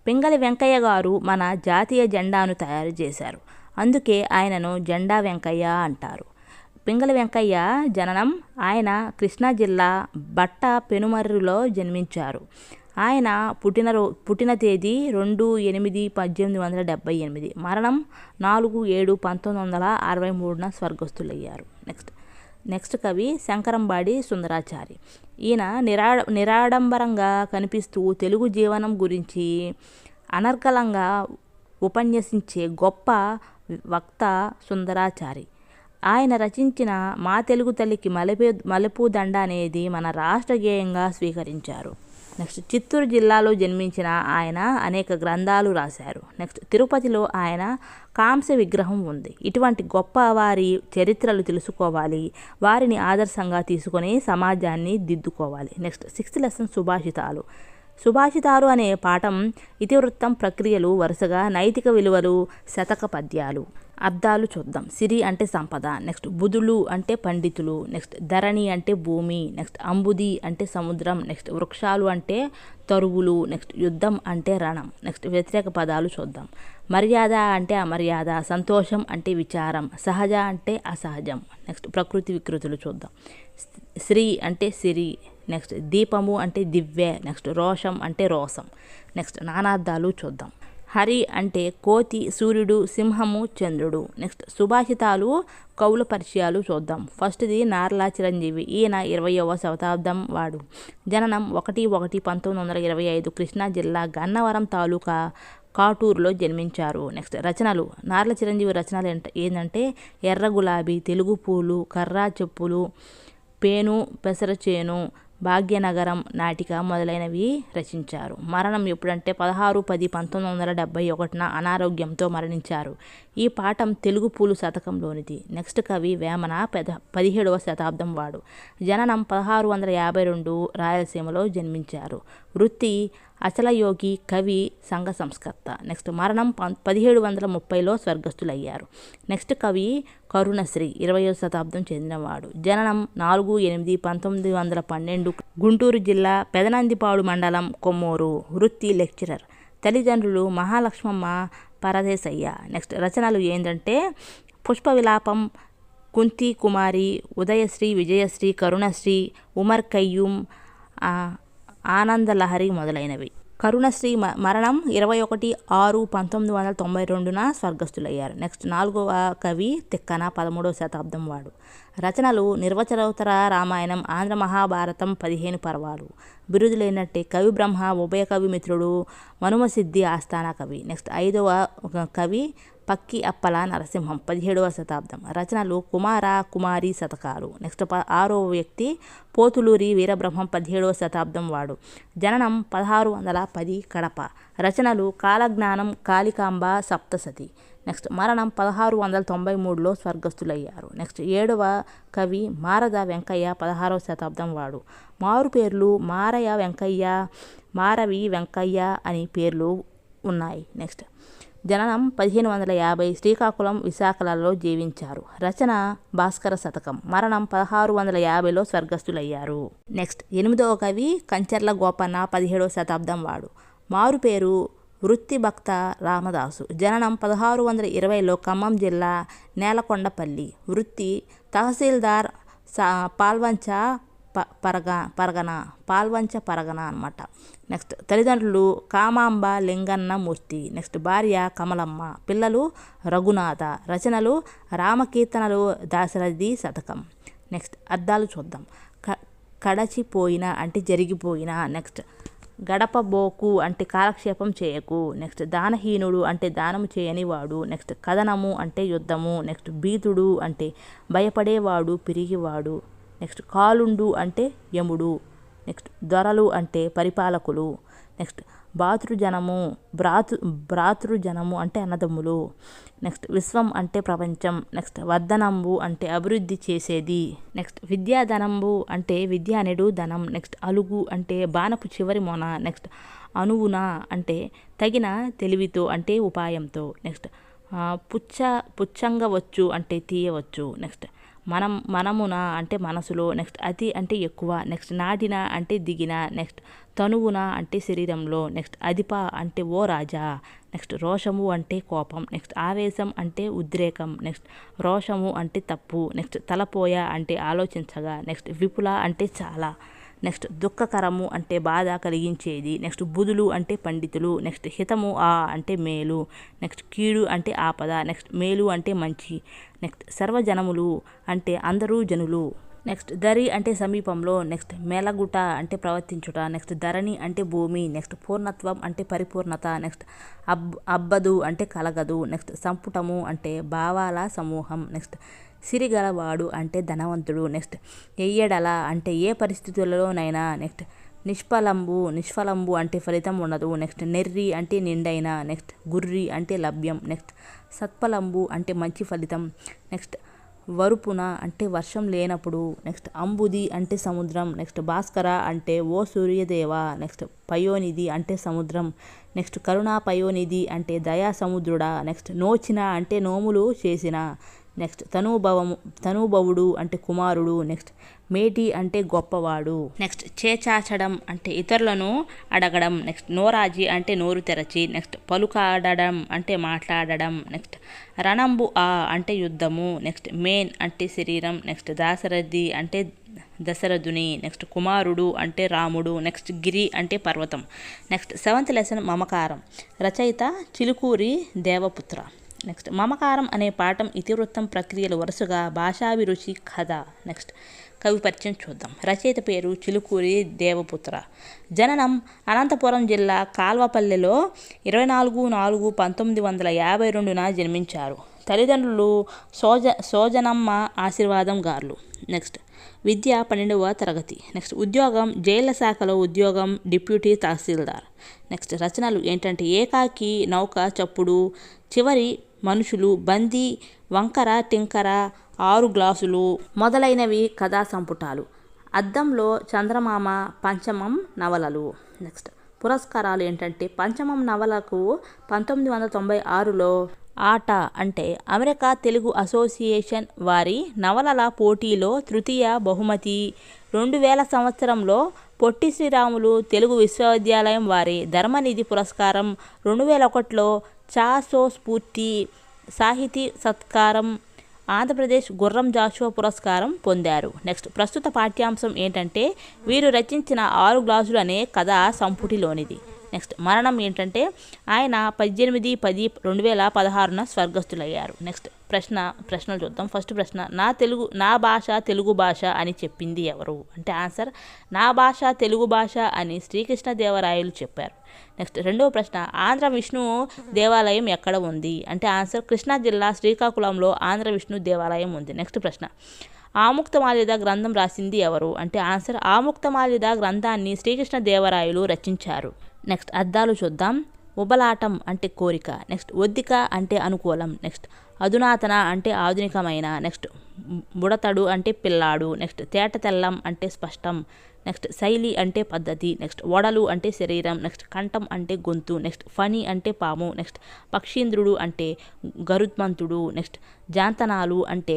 పింగళి వెంకయ్య గారు మన జాతీయ జెండాను తయారు చేశారు. అందుకే ఆయనను జెండా వెంకయ్య అంటారు. పింగళి వెంకయ్య జననం ఆయన కృష్ణా జిల్లా బట్ట పెనుమర్రులో జన్మించారు. ఆయన పుట్టిన తేదీ 2/8/1878, మరణం 4/7/1963 స్వర్గస్థులయ్యారు. నెక్స్ట్ కవి శంకరంబాడి సుందరాచారి. ఈయన నిరాడంబరంగా కనిపిస్తూ తెలుగు జీవనం గురించి అనర్గళంగా ఉపన్యసించే గొప్ప వక్త సుందరాచారి. ఆయన రచించిన మా తెలుగు తల్లికి మలుపు దండ అనేది మన రాష్ట్ర గేయంగా స్వీకరించారు. నెక్స్ట్ చిత్తూరు జిల్లాలో జన్మించిన ఆయన అనేక గ్రంథాలు రాశారు. నెక్స్ట్ తిరుపతిలో ఆయన కాంస్య విగ్రహం ఉంది. ఇటువంటి గొప్ప వారి చరిత్రలు తెలుసుకోవాలి, వారిని ఆదర్శంగా తీసుకొని సమాజాన్ని దిద్దుకోవాలి. Next 6th lesson సుభాషితాలు. సుభాషితాలు అనే పాఠం ఇతివృత్తం, ప్రక్రియలు, వరుసగా నైతిక విలువలు, శతక పద్యాలు. అర్థాలు చూద్దాం. సిరి అంటే సంపద, నెక్స్ట్ బుధులు అంటే పండితులు, నెక్స్ట్ ధరణి అంటే భూమి, నెక్స్ట్ అంబుది అంటే సముద్రం, నెక్స్ట్ వృక్షాలు అంటే తరువులు, నెక్స్ట్ యుద్ధం అంటే రణం. నెక్స్ట్ వ్యతిరేక పదాలు చూద్దాం. మర్యాద అంటే అమర్యాద, సంతోషం అంటే విచారం, సహజ అంటే అసహజం. నెక్స్ట్ ప్రకృతి వికృతులు చూద్దాం. శ్రీ అంటే సిరి, నెక్స్ట్ దీపము అంటే దివ్య, నెక్స్ట్ రోషం అంటే రోసం. నెక్స్ట్ నానార్థాలు చూద్దాం. హరి అంటే కోతి, సూర్యుడు, సింహము, చంద్రుడు. నెక్స్ట్ సుభాషితాలు, కవుల పరిచయాలు చూద్దాం. ఫస్ట్ది నార్ల చిరంజీవి. ఈయన 20వ శతాబ్దం వాడు. జననం 1/1/1925 కృష్ణా జిల్లా గన్నవరం తాలూకా కాటూరులో జన్మించారు. నెక్స్ట్ రచనలు. నార్ల చిరంజీవి రచనలు ఏంటంటే ఎర్ర గులాబీ, తెలుగు పూలు, కర్రా చెప్పులు, పేను పెసరచేను, భాగ్యనగరం నాటిక మొదలైనవి రచించారు. మరణం ఎప్పుడంటే 16/10/1971 అనారోగ్యంతో మరణించారు. ఈ పాఠం తెలుగు పూలు శతకంలోనిది. నెక్స్ట్ కవి వేమన 17వ శతాబ్దం వాడు. జననం 1652 రాయలసీమలో జన్మించారు. వృత్తి అచలయోగి, కవి, సంఘ సంస్కర్త. నెక్స్ట్ మరణం 1730లో స్వర్గస్థులయ్యారు. నెక్స్ట్ కవి కరుణశ్రీ 20వ శతాబ్దం చెందినవాడు. జననం 4/8/1912 గుంటూరు జిల్లా పెదనందిపాడు మండలం కొమ్మూరు. వృత్తి లెక్చరర్. తల్లిదండ్రులు మహాలక్ష్మమ్మ, పరదేశయ్య. నెక్స్ట్ రచనలు ఏంటంటే పుష్ప విలాపం, కుంతి కుమారి, ఉదయశ్రీ, విజయశ్రీ, కరుణశ్రీ, ఉమర్ కయ్యూమ్, ఆనందలహరి మొదలైనవి. కరుణశ్రీ మరణం 21/6/1992 స్వర్గస్థులయ్యారు. నెక్స్ట్ 4వ కవి తిక్కన 13వ శతాబ్దం వాడు. రచనలు నిర్వచనోత్తర రామాయణం, ఆంధ్ర మహాభారతం, 15 పర్వాలు. బిరుదులేనట్టే కవి బ్రహ్మ, ఉభయ కవి మిత్రుడు, మనుమసిద్ధి ఆస్థాన కవి. నెక్స్ట్ 5వ కవి పక్కి అప్పల నరసింహం 17వ శతాబ్దం. రచనలు కుమార, కుమారి శతకాలు. నెక్స్ట్ 6వ వ్యక్తి పోతులూరి వీరబ్రహ్మం 17వ శతాబ్దం వాడు. జననం 1610 కడప. రచనలు కాలజ్ఞానం, కాళికాంబ, సప్తసతి. నెక్స్ట్ మరణం 1693లో స్వర్గస్థులయ్యారు. నెక్స్ట్ 7వ కవి మారద వెంకయ్య 16వ శతాబ్దం వాడు. మారు పేర్లు మారయ్య వెంకయ్య, మారవి వెంకయ్య అని పేర్లు ఉన్నాయి. నెక్స్ట్ జననం 1550 శ్రీకాకుళం, విశాఖలలో జీవించారు. రచన భాస్కర శతకం. మరణం 1650లో స్వర్గస్థులయ్యారు. నెక్స్ట్ 8వ కవి కంచర్ల గోపన్న 17వ శతాబ్దం వాడు. మారు పేరు వృత్తి భక్త రామదాసు. జననం 1620లో ఖమ్మం జిల్లా నేలకొండపల్లి. వృత్తి తహసీల్దార్, పాల్వంచ పరగన అనమాట. నెక్స్ట్ తల్లిదండ్రులు కామాంబ, లింగన్న మూర్తి. నెక్స్ట్ భార్య కమలమ్మ. పిల్లలు రఘునాథ. రచనలు రామకీర్తనలు, దాశరథి శతకం. నెక్స్ట్ అర్థాలు చూద్దాం. కడచిపోయిన అంటే జరిగిపోయిన. నెక్స్ట్ గడపబోకు అంటే కాలక్షేపం చేయకు. నెక్స్ట్ దానహీనుడు అంటే దానము చేయని వాడు. నెక్స్ట్ కథనము అంటే యుద్ధము. నెక్స్ట్ భీతుడు అంటే భయపడేవాడు, పిరిగివాడు. నెక్స్ట్ కాలుండు అంటే యముడు. నెక్స్ట్ దొరలు అంటే పరిపాలకులు. నెక్స్ట్ భ్రాతృజనము అంటే అన్నదమ్ములు. నెక్స్ట్ విశ్వం అంటే ప్రపంచం. నెక్స్ట్ వర్ధనంబు అంటే అభివృద్ధి చేసేది. నెక్స్ట్ విద్యాధనంబు అంటే విద్య నెడు ధనం. నెక్స్ట్ అలుగు అంటే బాణపు చివరి మొన. నెక్స్ట్ అనువున అంటే తగిన తెలివితో అంటే ఉపాయంతో. నెక్స్ట్ పుచ్చంగవచ్చు అంటే తీయవచ్చు. నెక్స్ట్ మనమున అంటే మనసులో. నెక్స్ట్ అతి అంటే ఎక్కువ. నెక్స్ట్ నాటిన అంటే దిగిన. నెక్స్ట్ తనువున అంటే శరీరంలో. నెక్స్ట్ అధిప అంటే ఓ రాజా. నెక్స్ట్ రోషము అంటే కోపం. నెక్స్ట్ ఆవేశం అంటే ఉద్రేకం. నెక్స్ట్ రోషము అంటే తప్పు. నెక్స్ట్ తలపోయ అంటే ఆలోచించగా. నెక్స్ట్ విపుల అంటే చాలా. నెక్స్ట్ దుఃఖకరము అంటే బాధ కలిగించేది. నెక్స్ట్ బుధులు అంటే పండితులు. నెక్స్ట్ హితము అంటే మేలు. నెక్స్ట్ కీడు అంటే ఆపద. నెక్స్ట్ మేలు అంటే మంచి. నెక్స్ట్ సర్వజనములు అంటే అందరూ జనులు. నెక్స్ట్ దరి అంటే సమీపంలో. నెక్స్ట్ మెలగుట అంటే ప్రవర్తించుట. నెక్స్ట్ ధరణి అంటే భూమి. నెక్స్ట్ పూర్ణత్వం అంటే పరిపూర్ణత. నెక్స్ట్ అబ్బదు అంటే కలగదు. నెక్స్ట్ సంపుటము అంటే భావాల సమూహం. నెక్స్ట్ సిరిగలవాడు అంటే ధనవంతుడు. నెక్స్ట్ ఎయ్యడల అంటే ఏ పరిస్థితులలోనైనా. నెక్స్ట్ నిష్ఫలంబు అంటే ఫలితం ఉండదు. నెక్స్ట్ నెర్రి అంటే నిండైన. నెక్స్ట్ గుర్రి అంటే లభ్యం. నెక్స్ట్ సత్ఫలంబు అంటే మంచి ఫలితం. నెక్స్ట్ వరుపున అంటే వర్షం లేనప్పుడు. నెక్స్ట్ అంబుది అంటే సముద్రం. నెక్స్ట్ భాస్కర అంటే ఓ సూర్యదేవ. నెక్స్ట్ పయోనిధి అంటే సముద్రం. నెక్స్ట్ కరుణా పయోనిధి అంటే దయా సముద్రుడా. నెక్స్ట్ నోచిన అంటే నోములు చేసిన. నెక్స్ట్ తనూభవుడు అంటే కుమారుడు. నెక్స్ట్ మేటి అంటే గొప్పవాడు. నెక్స్ట్ చేచాచడం అంటే ఇతరులను అడగడం. నెక్స్ట్ నోరాజి అంటే నోరు తెరచి. నెక్స్ట్ పలుకాడడం అంటే మాట్లాడడం. నెక్స్ట్ రణంబు అంటే యుద్ధము. నెక్స్ట్ మేన్ అంటే శరీరం. నెక్స్ట్ దాశరథి అంటే దశరథుని. నెక్స్ట్ కుమారుడు అంటే రాముడు. నెక్స్ట్ గిరి అంటే పర్వతం. నెక్స్ట్ 7th లెసన్ మమకారం. రచయిత చిలుకూరి దేవపుత్ర. నెక్స్ట్ మమకారం అనే పాఠం ఇతివృత్తం ప్రక్రియలు వరుసగా భాషాభిరుచి కథ. నెక్స్ట్ కవి పరిచయం చూద్దాం. రచయిత పేరు చిలుకూరి దేవపుత్ర. జననం అనంతపురం జిల్లా కాల్వపల్లెలో 24/4/1952 జన్మించారు. తల్లిదండ్రులు సోజనమ్మ ఆశీర్వాదం గార్లు. నెక్స్ట్ విద్య 12వ తరగతి. నెక్స్ట్ ఉద్యోగం జైళ్ల శాఖలో ఉద్యోగం, డిప్యూటీ తహసీల్దార్. నెక్స్ట్ రచనలు ఏంటంటే ఏకాకి, నౌక, చప్పుడు, చివరి మనుషులు, బందీ, వంకర టింకర, 6 గ్లాసులు మొదలైనవి కథా సంపుటాలు. అద్దంలో చంద్రమామ, పంచమం నవలలు. నెక్స్ట్ పురస్కారాలు ఏంటంటే పంచమం నవలకు 1996లో ఆట అంటే అమెరికా తెలుగు అసోసియేషన్ వారి నవలల పోటీలో తృతీయ బహుమతి. 2000 సంవత్సరంలో పొట్టి శ్రీరాములు తెలుగు విశ్వవిద్యాలయం వారి ధర్మనిధి పురస్కారం, 2001లో చాసో స్ఫూర్తి సాహితీ సత్కారం, ఆంధ్రప్రదేశ్ గుర్రం జాషువా పురస్కారం పొందారు. నెక్స్ట్ ప్రస్తుత పాఠ్యాంశం ఏంటంటే వీరు రచించిన 6 గ్లాసులు అనే కథా సంపుటిలోనిది. నెక్స్ట్ మరణం ఏంటంటే ఆయన 18/10/2016 స్వర్గస్థులయ్యారు. నెక్స్ట్ ప్రశ్నలు చూద్దాం. ఫస్ట్ ప్రశ్న, నా భాష తెలుగు భాష అని చెప్పింది ఎవరు అంటే ఆన్సర్ నా భాష తెలుగు భాష అని శ్రీకృష్ణదేవరాయలు చెప్పారు. నెక్స్ట్ రెండవ ప్రశ్న, ఆంధ్ర విష్ణు దేవాలయం ఎక్కడ ఉంది అంటే ఆన్సర్ కృష్ణా జిల్లా శ్రీకాకుళంలో ఆంధ్ర విష్ణు దేవాలయం ఉంది. నెక్స్ట్ ప్రశ్న, ఆముక్తమాల్యద గ్రంథం రాసింది ఎవరు అంటే ఆన్సర్ ఆముక్తమాల్యద గ్రంథాన్ని శ్రీకృష్ణదేవరాయలు రచించారు. నెక్స్ట్ అర్థాలు చూద్దాం. ఉబలాటం అంటే కోరిక. నెక్స్ట్ ఒద్దిక అంటే అనుకూలం. నెక్స్ట్ అధునాతన అంటే ఆధునికమైన. నెక్స్ట్ బుడతడు అంటే పిల్లాడు. నెక్స్ట్ తేట తెల్లం అంటే స్పష్టం. నెక్స్ట్ శైలి అంటే పద్ధతి. నెక్స్ట్ వడలు అంటే శరీరం. నెక్స్ట్ కంఠం అంటే గొంతు. నెక్స్ట్ ఫణి అంటే పాము. నెక్స్ట్ పక్షీంద్రుడు అంటే గరుత్మంతుడు. నెక్స్ట్ జాంతనాలు అంటే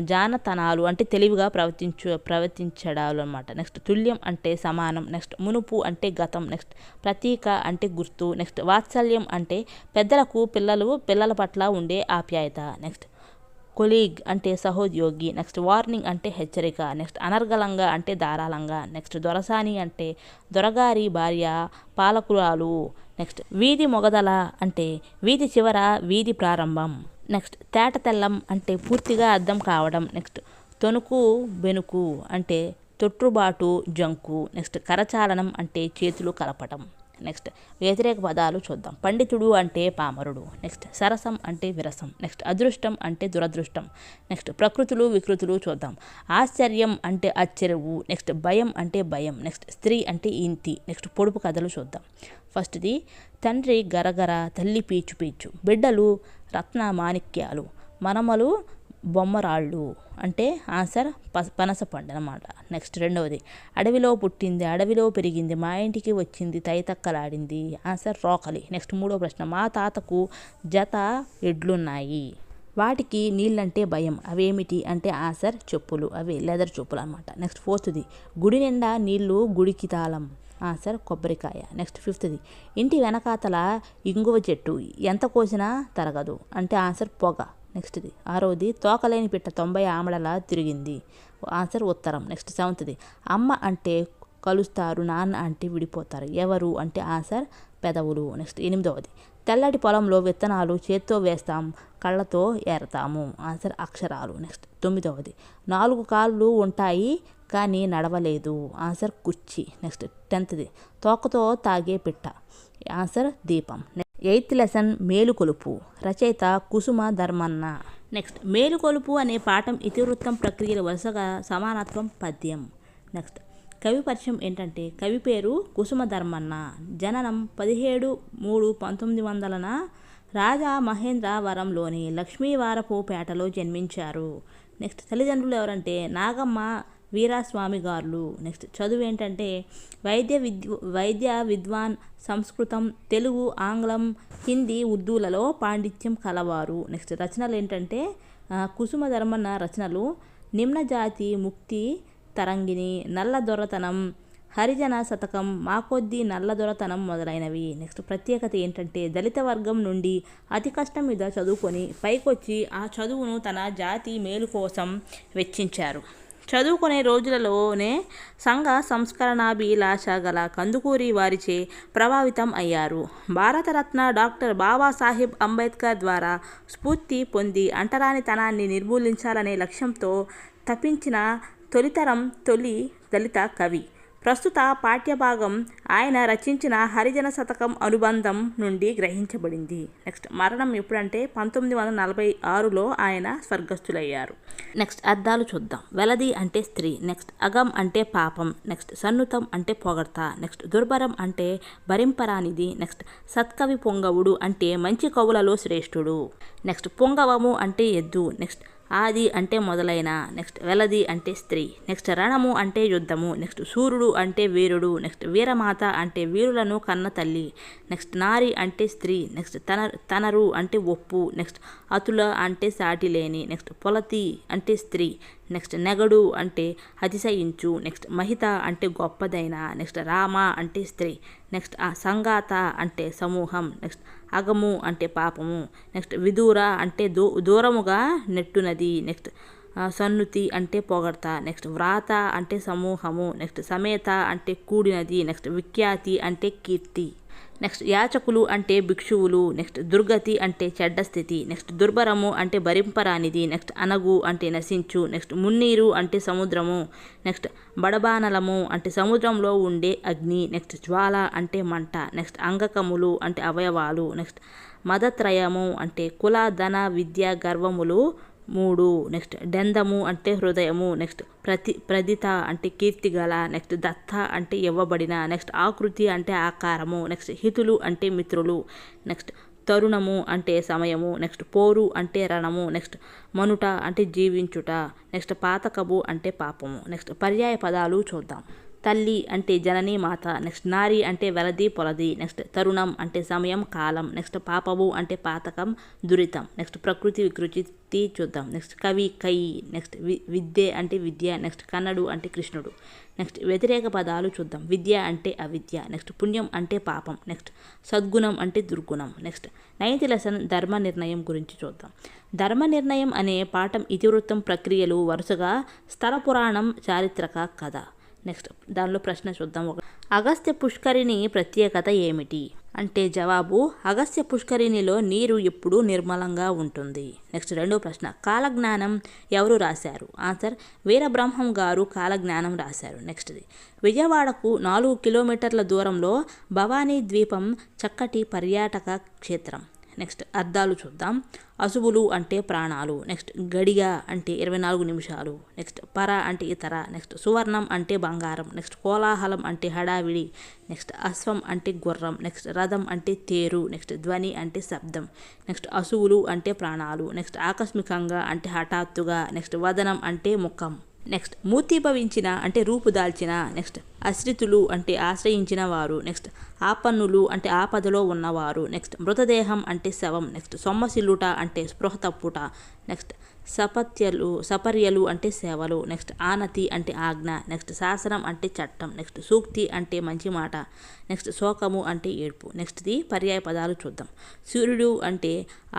జానతనాలు అంటే తెలివిగా ప్రవర్తించడాలు అనమాట. నెక్స్ట్ తుల్యం అంటే సమానం. నెక్స్ట్ మునుపు అంటే గతం. నెక్స్ట్ ప్రతీక అంటే గుర్తు. నెక్స్ట్ వాత్సల్యం అంటే పెద్దలకు పిల్లల పట్ల ఉండే ఆప్యాయత. నెక్స్ట్ కొలీగ్ అంటే సహోద్యోగి. నెక్స్ట్ వార్నింగ్ అంటే హెచ్చరిక. నెక్స్ట్ అనర్గళంగా అంటే ధారాళంగా. నెక్స్ట్ దొరసాని అంటే దొరగారి భార్య, పాలకురాలు. నెక్స్ట్ వీధి మొగదల అంటే వీధి చివర, వీధి ప్రారంభం. నెక్స్ట్ తేట తెల్లం అంటే పూర్తిగా అర్థం కావడం. నెక్స్ట్ తొనుకు బెనుకు అంటే తొట్టుబాటు జంకు. నెక్స్ట్ కరచాలనం అంటే చేతులు కలపటం. నెక్స్ట్ వ్యతిరేక పదాలు చూద్దాం. పండితుడు అంటే పామరుడు. నెక్స్ట్ సరసం అంటే విరసం. నెక్స్ట్ అదృష్టం అంటే దురదృష్టం. నెక్స్ట్ ప్రకృతులు వికృతులు చూద్దాం. ఆశ్చర్యం అంటే ఆశ్చర్యవు. నెక్స్ట్ భయం అంటే భయం. నెక్స్ట్ స్త్రీ అంటే ఇంతి. నెక్స్ట్ పొడుపు కథలు చూద్దాం. ఫస్ట్ది తండ్రి గరగర, తల్లి పీచు పీచు, బిడ్డలు రత్న మాణిక్యాలు, మనమలు బొమ్మరాళ్ళు. అంటే ఆన్సర్ పనస పండు అనమాట. నెక్స్ట్ రెండవది అడవిలో పుట్టింది, అడవిలో పెరిగింది, మా ఇంటికి వచ్చింది, తైతక్కలాడింది. ఆన్సర్ రోకలి. నెక్స్ట్ మూడో ప్రశ్న మా తాతకు జత ఎడ్లున్నాయి, వాటికి నీళ్ళంటే భయం, అవేమిటి అంటే ఆన్సర్ చెప్పులు, అవి లెదర్ చెప్పులు అనమాట. నెక్స్ట్ ఫోర్త్ది గుడి నిండా నీళ్లు గుడికి తాళం. ఆన్సర్ కొబ్బరికాయ. నెక్స్ట్ ఫిఫ్త్ది ఇంటి వెనకాతల ఇంగువ చెట్టు, ఎంత కోసినా తరగదు. అంటే ఆన్సర్ పొగ. నెక్స్ట్ది ఆరోది తోకలేని పిట్ట 90 ఆమడలా తిరిగింది. ఆన్సర్ ఉత్తరం. నెక్స్ట్ సెవెంత్ది అమ్మ అంటే కలుస్తారు, నాన్న అంటే విడిపోతారు, ఎవరు అంటే ఆన్సర్ పెదవులు. నెక్స్ట్ ఎనిమిదవది తెల్లటి పొలంలో విత్తనాలు చేత్తో వేస్తాం, కళ్ళతో ఏరతాము. ఆన్సర్ అక్షరాలు. నెక్స్ట్ తొమ్మిదవది 4 కాళ్ళు ఉంటాయి కానీ నడవలేదు. ఆన్సర్ కుర్చీ. నెక్స్ట్ 10th తోకతో తాగే పిట్ట. ఆన్సర్ దీపం. ఎయిత్ లెసన్ మేలుకొలుపు. రచయిత కుసుమ ధర్మన్న. నెక్స్ట్ మేలుకొలుపు అనే పాఠం ఇతివృత్తం ప్రక్రియల వరుసగా సమానత్వం పద్యం. నెక్స్ట్ కవి పరిచయం ఏంటంటే కవి పేరు కుసుమ ధర్మన్న. జననం 17/3/1900 రాజా మహేంద్రవరంలోని లక్ష్మీవారపుపేటలో జన్మించారు. నెక్స్ట్ తల్లిదండ్రులు ఎవరంటే నాగమ్మ వీరాస్వామి గారులు. నెక్స్ట్ చదువు ఏంటంటే వైద్య విద్వాన్, సంస్కృతం, తెలుగు, ఆంగ్లం, హిందీ, ఉర్దూలలో పాండిత్యం కలవారు. నెక్స్ట్ రచనలు ఏంటంటే కుసుమ ధర్మన్న రచనలు నిమ్నజాతి ముక్తి తరంగిణి, నల్ల దొరతనం, హరిజన శతకం, మాకొద్ది నల్ల దొరతనం మొదలైనవి. నెక్స్ట్ ప్రత్యేకత ఏంటంటే దళిత వర్గం నుండి అతి కష్టం మీద చదువుకొని పైకొచ్చి ఆ చదువును తన జాతి మేలు కోసం వెచ్చించారు. చదువుకునే రోజులలోనే సంఘ సంస్కరణాభిలాష గల కందుకూరి వారిచే ప్రభావితం అయ్యారు. భారతరత్న డాక్టర్ బాబాసాహెబ్ అంబేద్కర్ ద్వారా స్ఫూర్తి పొంది అంటరానితనాన్ని నిర్మూలించాలనే లక్ష్యంతో తపించిన తొలి దళిత కవి. ప్రస్తుత పాఠ్యభాగం ఆయన రచించిన హరిజన శతకం అనుబంధం నుండి గ్రహించబడింది. నెక్స్ట్ మరణం ఎప్పుడంటే 1946లో ఆయన స్వర్గస్థులయ్యారు. నెక్స్ట్ అర్థాలు చూద్దాం. వెలది అంటే స్త్రీ. నెక్స్ట్ అగం అంటే పాపం. నెక్స్ట్ సన్నుతం అంటే పొగడ్త. నెక్స్ట్ దుర్భరం అంటే భరింపరానిది. నెక్స్ట్ సత్కవి పొంగవుడు అంటే మంచి కవులలో శ్రేష్ఠుడు. నెక్స్ట్ పొంగవము అంటే ఎద్దు. నెక్స్ట్ ఆది అంటే మొదలైన. నెక్స్ట్ వెలది అంటే స్త్రీ. నెక్స్ట్ రణము అంటే యుద్ధము. నెక్స్ట్ సూర్యుడు అంటే వీరుడు. నెక్స్ట్ వీరమాత అంటే వీరులను కన్న తల్లి. నెక్స్ట్ నారి అంటే స్త్రీ. నెక్స్ట్ తనరు అంటే ఒప్పు. నెక్స్ట్ అతుల అంటే సాటి లేని. నెక్స్ట్ పొలతి అంటే స్త్రీ. నెక్స్ట్ నెగడు అంటే అతిశయించు. నెక్స్ట్ మహిత అంటే గొప్పదైన. నెక్స్ట్ రామ అంటే స్త్రీ. నెక్స్ట్ సంగాత అంటే సమూహం. నెక్స్ట్ అగము అంటే పాపము. నెక్స్ట్ విదూర అంటే దూరముగా నెట్టునది. నెక్స్ట్ సన్నుతి అంటే పొగడ్త. నెక్స్ట్ వ్రాత అంటే సమూహము. నెక్స్ట్ సమేత అంటే కూడినది. నెక్స్ట్ విఖ్యాతి అంటే కీర్తి. నెక్స్ట్ యాచకులు అంటే భిక్షువులు. నెక్స్ట్ దుర్గతి అంటే చెడ్డ స్థితి. నెక్స్ట్ దుర్భరము అంటే భరింపరానిది. నెక్స్ట్ అనగు అంటే నశించు. నెక్స్ట్ మున్నీరు అంటే సముద్రము. నెక్స్ట్ బడబానలము అంటే సముద్రంలో ఉండే అగ్ని. నెక్స్ట్ జ్వాల అంటే మంట. నెక్స్ట్ అంగకములు అంటే అవయవాలు. నెక్స్ట్ మదత్రయము అంటే కుల ధన విద్య గర్వములు 3. నెక్స్ట్ డెందము అంటే హృదయము. నెక్స్ట్ ప్రదిత అంటే కీర్తిగల. నెక్స్ట్ దత్త అంటే ఇవ్వబడిన. నెక్స్ట్ ఆకృతి అంటే ఆకారము. నెక్స్ట్ హితులు అంటే మిత్రులు. నెక్స్ట్ తరుణము అంటే సమయము. నెక్స్ట్ పోరు అంటే రణము. నెక్స్ట్ మనుట అంటే జీవించుట. నెక్స్ట్ పాతకము అంటే పాపము. నెక్స్ట్ పర్యాయ పదాలు చూద్దాం. తల్లి అంటే జననీ మాత. నెక్స్ట్ నారి అంటే వెలది పొలది. నెక్స్ట్ తరుణం అంటే సమయం కాలం. నెక్స్ట్ పాపము అంటే పాతకం దురితం. నెక్స్ట్ ప్రకృతి వికృతి చూద్దాం. నెక్స్ట్ కవి కై. నెక్స్ట్ విద్య అంటే విద్య. నెక్స్ట్ కన్నడు అంటే కృష్ణుడు. నెక్స్ట్ వ్యతిరేక పదాలు చూద్దాం. విద్య అంటే అవిద్య. నెక్స్ట్ పుణ్యం అంటే పాపం. నెక్స్ట్ సద్గుణం అంటే దుర్గుణం. నెక్స్ట్ 9th లెసన్ ధర్మ నిర్ణయం గురించి చూద్దాం. ధర్మ నిర్ణయం అనే పాఠం ఇతివృత్తం ప్రక్రియలు వరుసగా స్థల పురాణం చారిత్రక కథ. నెక్స్ట్ దానిలో ప్రశ్న చూద్దాం. అగస్త్య పుష్కరిణి ప్రత్యేకత ఏమిటి? అంటే జవాబు అగస్త్య పుష్కరిణిలో నీరు ఎప్పుడూ నిర్మలంగా ఉంటుంది. నెక్స్ట్ రెండో ప్రశ్న, కాలజ్ఞానం ఎవరు రాశారు? ఆన్సర్ వీరబ్రహ్మం గారు కాలజ్ఞానం రాశారు. నెక్స్ట్ది, విజయవాడకు 4 కిలోమీటర్ల దూరంలో భవానీ ద్వీపం చక్కటి పర్యాటక క్షేత్రం. నెక్స్ట్ అర్థాలు చూద్దాం. అశువులు అంటే ప్రాణాలు. నెక్స్ట్ గడియ అంటే 24 నిమిషాలు. నెక్స్ట్ పర అంటే ఇతర. నెక్స్ట్ సువర్ణం అంటే బంగారం. నెక్స్ట్ కోలాహలం అంటే హడావిడి. నెక్స్ట్ అశ్వం అంటే గుర్రం. నెక్స్ట్ రథం అంటే తేరు. నెక్స్ట్ ధ్వని అంటే శబ్దం. నెక్స్ట్ అశువులు అంటే ప్రాణాలు. నెక్స్ట్ ఆకస్మికంగా అంటే హఠాత్తుగా. నెక్స్ట్ వదనం అంటే ముఖం. నెక్స్ట్ మూర్తీభవించిన అంటే రూపుదాల్చిన. నెక్స్ట్ ఆశ్రితులు అంటే ఆశ్రయించిన వారు. నెక్స్ట్ ఆపన్నులు అంటే ఆపదలో ఉన్నవారు. నెక్స్ట్ మృతదేహం అంటే శవం. నెక్స్ట్ సొమ్మసిల్లుట అంటే స్పృహ తప్పుట. నెక్స్ట్ సపర్యలు అంటే సేవలు. నెక్స్ట్ ఆనతి అంటే ఆజ్ఞ. నెక్స్ట్ శాసనం అంటే చట్టం. నెక్స్ట్ సూక్తి అంటే మంచి మాట. నెక్స్ట్ శోకము అంటే ఏడ్పు. నెక్స్ట్ది పర్యాయ పదాలు చూద్దాం. సూర్యుడు అంటే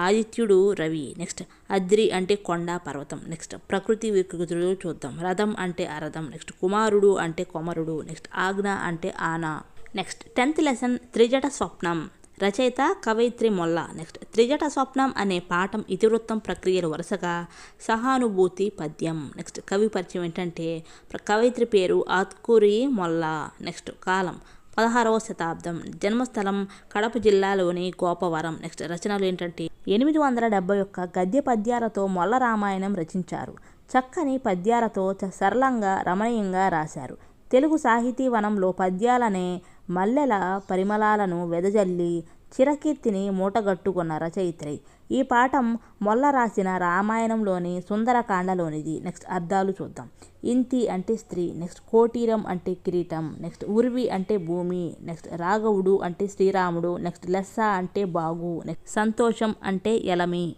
ఆదిత్యుడు రవి. నెక్స్ట్ అద్రి అంటే కొండ పర్వతం. నెక్స్ట్ ప్రకృతి వికృతులు చూద్దాం. రథం అంటే అరథం. నెక్స్ట్ కుమారుడు అంటే కొమరుడు. నెక్స్ట్ ఆజ్ఞ అంటే ఆనా. నెక్స్ట్ 10th లెసన్ త్రిజట స్వప్నం. రచయిత కవయిత్రి మొల్ల. నెక్స్ట్ త్రిజట స్వప్నం అనే పాఠం ఇతివృత్తం ప్రక్రియలు వరుసగా సహానుభూతి పద్యం. నెక్స్ట్ కవి పరిచయం ఏంటంటే కవయిత్రి పేరు ఆత్కూరి మొల్ల. నెక్స్ట్ కాలం 16వ శతాబ్దం. జన్మస్థలం కడప జిల్లాలోని గోపవరం. నెక్స్ట్ రచనలు ఏంటంటే 871 గద్య పద్యాలతో మొల్ల రామాయణం రచించారు. చక్కని పద్యాలతో సరళంగా రమణీయంగా రాశారు. తెలుగు సాహితీ వనంలో పద్యాలనే మల్లెల పరిమళాలను వెదజల్లి చిరకీర్తిని మూటగట్టుకున్న రచయిత్రి. ఈ పాఠం మొల్ల రాసిన రామాయణంలోని సుందరకాండలోనిది. నెక్స్ట్ అర్థాలు చూద్దాం. ఇంతి అంటే స్త్రీ. నెక్స్ట్ కోటీరం అంటే కిరీటం. నెక్స్ట్ ఉర్వి అంటే భూమి. నెక్స్ట్ రాఘవుడు అంటే శ్రీరాముడు. నెక్స్ట్ లెస్స అంటే బాగు. నెక్స్ట్ సంతోషం అంటే ఎలమి.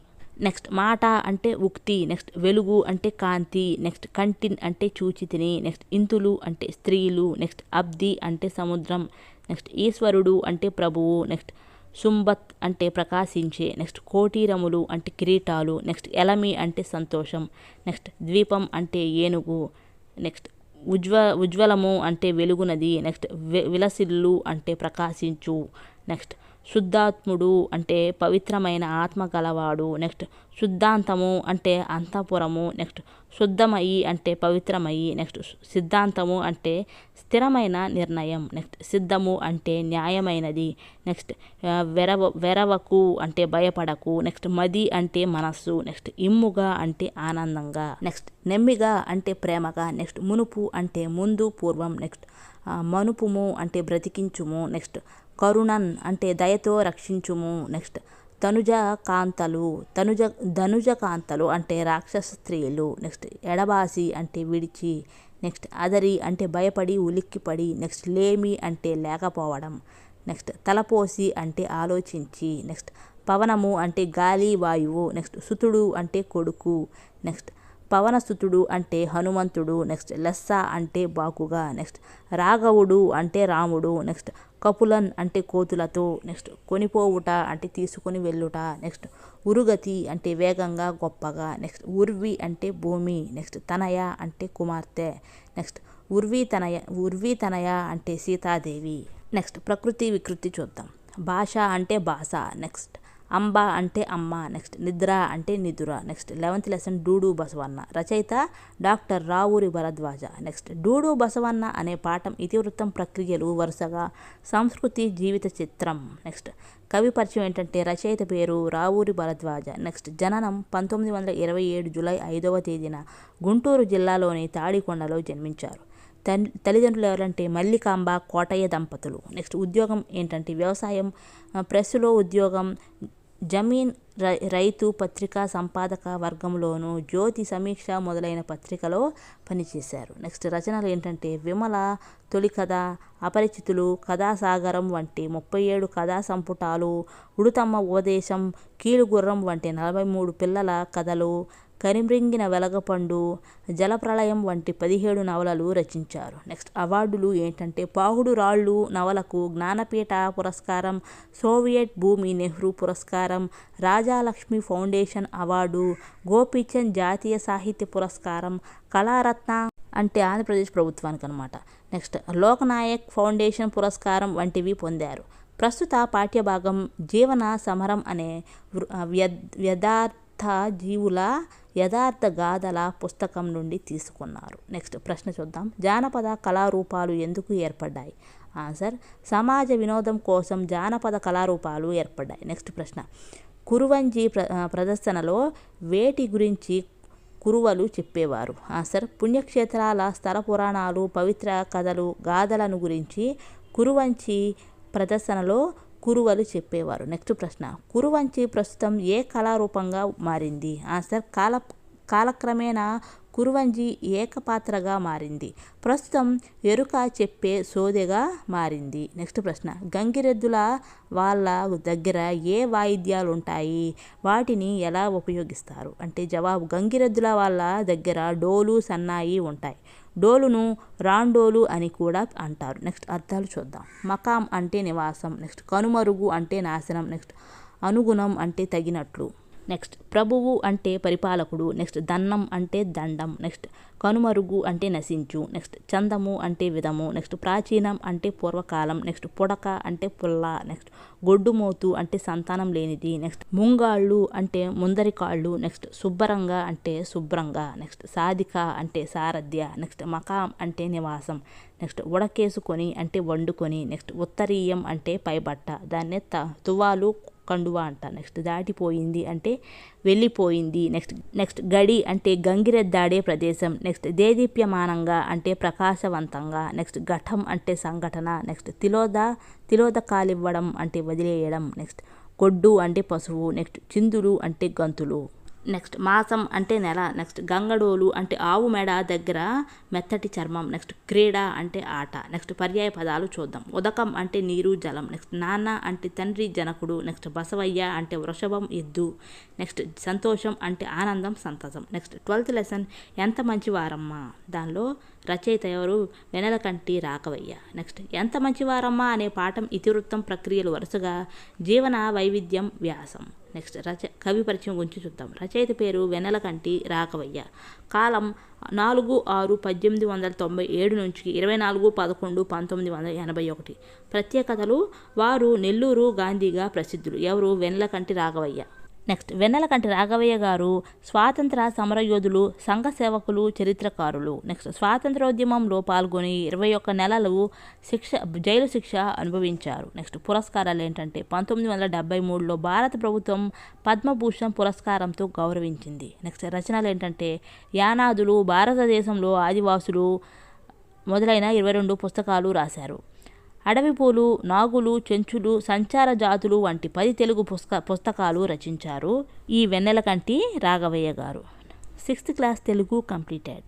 నెక్స్ట్ మాట అంటే ఉక్తి. నెక్స్ట్ వెలుగు అంటే కాంతి. నెక్స్ట్ కంటిన్ అంటే చూచితిని. నెక్స్ట్ ఇంతులు అంటే స్త్రీలు. నెక్స్ట్ అబ్ది అంటే సముద్రం. నెక్స్ట్ ఈశ్వరుడు అంటే ప్రభువు. నెక్స్ట్ సుంబత్ అంటే ప్రకాశించే. నెక్స్ట్ కోటీరములు అంటే కిరీటాలు. నెక్స్ట్ ఎలమి అంటే సంతోషం. నెక్స్ట్ ద్వీపం అంటే ఏనుగు. నెక్స్ట్ ఉజ్వలము అంటే వెలుగునది. నెక్స్ట్ విలసిల్లు అంటే ప్రకాశించు. నెక్స్ట్ శుద్ధాత్ముడు అంటే పవిత్రమైన ఆత్మ గలవాడు. నెక్స్ట్ శుద్ధాంతము అంటే అంతఃపురము. నెక్స్ట్ శుద్ధమయి అంటే పవిత్రమయి. నెక్స్ట్ సిద్ధాంతము అంటే స్థిరమైన నిర్ణయం. నెక్స్ట్ సిద్ధము అంటే న్యాయమైనది. నెక్స్ట్ వెరవకు అంటే భయపడకు. నెక్స్ట్ మది అంటే మనస్సు. నెక్స్ట్ ఇమ్ముగా అంటే ఆనందంగా. నెక్స్ట్ నెమ్మిగా అంటే ప్రేమగా. నెక్స్ట్ మునుపు అంటే ముందు పూర్వం. నెక్స్ట్ మనుపుము అంటే బ్రతికించుము. నెక్స్ట్ కరుణన్ అంటే దయతో రక్షించుము. నెక్స్ట్ ధనుజ కాంతలు అంటే రాక్షస స్త్రీలు. నెక్స్ట్ ఎడబాసి అంటే విడిచి. నెక్స్ట్ అదరి అంటే భయపడి ఉలిక్కిపడి. నెక్స్ట్ లేమి అంటే లేకపోవడం. నెక్స్ట్ తలపోసి అంటే ఆలోచించి. నెక్స్ట్ పవనము అంటే గాలి వాయువు. నెక్స్ట్ సుతుడు అంటే కొడుకు. నెక్స్ట్ పవనసుతుడు అంటే హనుమంతుడు. నెక్స్ట్ లెస్స అంటే బాకుగా. నెక్స్ట్ రాఘవుడు అంటే రాముడు. నెక్స్ట్ కపులన్ అంటే కోతులతో. నెక్స్ట్ కొనిపోవుట అంటే తీసుకొని వెళ్ళుట. నెక్స్ట్ ఉరుగతి అంటే వేగంగా గొప్పగా. నెక్స్ట్ ఉర్వి అంటే భూమి. నెక్స్ట్ తనయ అంటే కుమార్తె. నెక్స్ట్ ఉర్వి తనయ అంటే సీతాదేవి. నెక్స్ట్ ప్రకృతి వికృతి చూద్దాం. భాష అంటే భాష. నెక్స్ట్ అంబ అంటే అమ్మ. నెక్స్ట్ నిద్ర అంటే నిదుర. నెక్స్ట్ 11th లెసన్ డూడు బసవన్న. రచయిత డాక్టర్ రావూరి భరద్వాజ. నెక్స్ట్ డూడు బసవన్న అనే పాఠం ఇతివృత్తం ప్రక్రియలు వరుసగా సంస్కృతి జీవిత చిత్రం. నెక్స్ట్ కవి పరిచయం ఏంటంటే రచయిత పేరు రావూరి భరద్వాజ. నెక్స్ట్ జననం 1927 జూలై 5వ తేదీన గుంటూరు జిల్లాలోని తాడికొండలో జన్మించారు. తల్లిదండ్రులు ఎవరంటే మల్లికాంబ కోటయ్య దంపతులు. నెక్స్ట్ ఉద్యోగం ఏంటంటే వ్యవసాయం, ప్రెస్సులో ఉద్యోగం, జమీన్ రైతు పత్రికా సంపాదక వర్గంలోనూ జ్యోతి సమీక్ష మొదలైన పత్రికలో పనిచేశారు. నెక్స్ట్ రచనలు ఏంటంటే విమల, తొలి కథ, అపరిచితులు, కథాసాగరం వంటి 37 కథా సంపుటాలు, ఉడుతమ్మ ఉపదేశం, కీలుగుర్రం వంటి 43 పిల్లల కథలు, కరిమ్రింగిన వెలగపండు, జలప్రళయం వంటి 17 నవలలు రచించారు. నెక్స్ట్ అవార్డులు ఏంటంటే పావుడు రాళ్ళు నవలకు జ్ఞానపీఠ పురస్కారం, సోవియట్ భూమి నెహ్రూ పురస్కారం, రాజాలక్ష్మి ఫౌండేషన్ అవార్డు, గోపీచంద్ జాతీయ సాహిత్య పురస్కారం, కళారత్న అంటే ఆంధ్రప్రదేశ్ ప్రభుత్వానికి అనమాట. నెక్స్ట్ లోకనాయక్ ఫౌండేషన్ పురస్కారం వంటివి పొందారు. ప్రస్తుత పాఠ్యభాగం జీవన సమరం అనే యథార్థ జీవుల యథార్థ గాథల పుస్తకం నుండి తీసుకున్నారు. నెక్స్ట్ ప్రశ్న చూద్దాం. జానపద కళారూపాలు ఎందుకు ఏర్పడ్డాయి? ఆన్సర్, సమాజ వినోదం కోసం జానపద కళారూపాలు ఏర్పడ్డాయి. నెక్స్ట్ ప్రశ్న, కురువంజి ప్రదర్శనలో వేటి గురించి కురువలు చెప్పేవారు? ఆన్సర్, పుణ్యక్షేత్రాల స్థల పురాణాలు, పవిత్ర కథలు, గాథలను గురించి కురువంచి ప్రదర్శనలో కురువలు చెప్పేవారు. నెక్స్ట్ ప్రశ్న, కురువంచి ప్రస్తుతం ఏ కళారూపంగా మారింది? ఆన్సర్, కాలక్రమేణా కురువంజి ఏకపాత్రగా మారింది. ప్రస్తుతం ఎరుక చెప్పే సోదెగా మారింది. నెక్స్ట్ ప్రశ్న, గంగిరెద్దుల వాళ్ళ దగ్గర ఏ వాయిద్యాలు ఉంటాయి? వాటిని ఎలా ఉపయోగిస్తారు? అంటే జవాబు, గంగిరెద్దుల వాళ్ళ దగ్గర డోలు, సన్నాయి ఉంటాయి. డోలును రాండోలు అని కూడా అంటారు. నెక్స్ట్ అర్థాలు చూద్దాం. మకాం అంటే నివాసం. నెక్స్ట్ కనుమరుగు అంటే నాశనం. నెక్స్ట్ అనుగుణం అంటే తగినట్లు. నెక్స్ట్ ప్రభువు అంటే పరిపాలకుడు. నెక్స్ట్ దన్నం అంటే దండం. నెక్స్ట్ కనుమరుగు అంటే నశించు. నెక్స్ట్ చందము అంటే విధము. నెక్స్ట్ ప్రాచీనం అంటే పూర్వకాలం. నెక్స్ట్ పుడక అంటే పుల్ల. నెక్స్ట్ గొడ్డుమోతు అంటే సంతానం లేనిది. నెక్స్ట్ ముంగాళ్ళు అంటే ముందరి కాళ్ళు. నెక్స్ట్ శుభ్రంగా అంటే శుభ్రంగా. నెక్స్ట్ సాధిక అంటే సారథ్య. నెక్స్ట్ మకాం అంటే నివాసం. నెక్స్ట్ ఉడకేసుకొని అంటే వండుకొని. నెక్స్ట్ ఉత్తరీయం అంటే పైబట్ట, దాన్నే తువాలు కండువా అంట. నెక్స్ట్ దాటిపోయింది అంటే వెళ్ళిపోయింది. నెక్స్ట్ గడి అంటే గంగిరెద్దాడే ప్రదేశం. నెక్స్ట్ దేదీప్యమానంగా అంటే ప్రకాశవంతంగా. నెక్స్ట్ ఘటం అంటే సంఘటన. నెక్స్ట్ తిలోదకాలివ్వడం అంటే వదిలేయడం. నెక్స్ట్ గొడ్డు అంటే పశువు. నెక్స్ట్ చిందులు అంటే గంతులు. నెక్స్ట్ మాసం అంటే నెల. నెక్స్ట్ గంగడోలు అంటే ఆవు మెడ దగ్గర మెత్తటి చర్మం. నెక్స్ట్ క్రీడ అంటే ఆట. నెక్స్ట్ పర్యాయ పదాలు చూద్దాం. ఉదకం అంటే నీరు, జలం. నెక్స్ట్ నాన్న అంటే తండ్రి, జనకుడు. నెక్స్ట్ బసవయ్య అంటే వృషభం, ఎద్దు. నెక్స్ట్ సంతోషం అంటే ఆనందం, సంతసం. నెక్స్ట్ 12th లెసన్, ఎంత మంచివారమ్మా. దానిలో రచయిత ఎవరు? వెనెలకంటి రాఘవయ్య. నెక్స్ట్ ఎంత మంచివారమ్మా అనే పాఠం ఇతివృత్తం, ప్రక్రియలు వరుసగా, జీవన వైవిధ్యం, వ్యాసం. నెక్స్ట్ కవి పరిచయం గురించి చూద్దాం. రచయిత పేరు వెనెలకంటి రాఘవయ్య. కాలం 4/6/1897 నుంచి 24/11/1981. ప్రత్యేకతలు, వారు నెల్లూరు గాంధీగా ప్రసిద్ధులు. ఎవరు? వెనెలకంటి రాఘవయ్య. నెక్స్ట్ వెన్నెలకంటి రాఘవయ్య గారు స్వాతంత్ర సమరయోధులు, సంఘ సేవకులు, చరిత్రకారులు. నెక్స్ట్ స్వాతంత్రోద్యమంలో పాల్గొని 21 నెలలు జైలు శిక్ష అనుభవించారు. నెక్స్ట్ పురస్కారాలు ఏంటంటే 1973లో భారత ప్రభుత్వం పద్మభూషణ్ పురస్కారంతో గౌరవించింది. నెక్స్ట్ రచనలు ఏంటంటే యానాదులు, భారతదేశంలో ఆదివాసులు మొదలైన 22 పుస్తకాలు రాశారు. అడవిపూలు, నాగులు, చెంచులు, సంచార జాతులు వంటి 10 తెలుగు పుస్తకాలు రచించారు ఈ వెన్నెలకంటి రాఘవయ్య గారు. 6th class Telugu completed.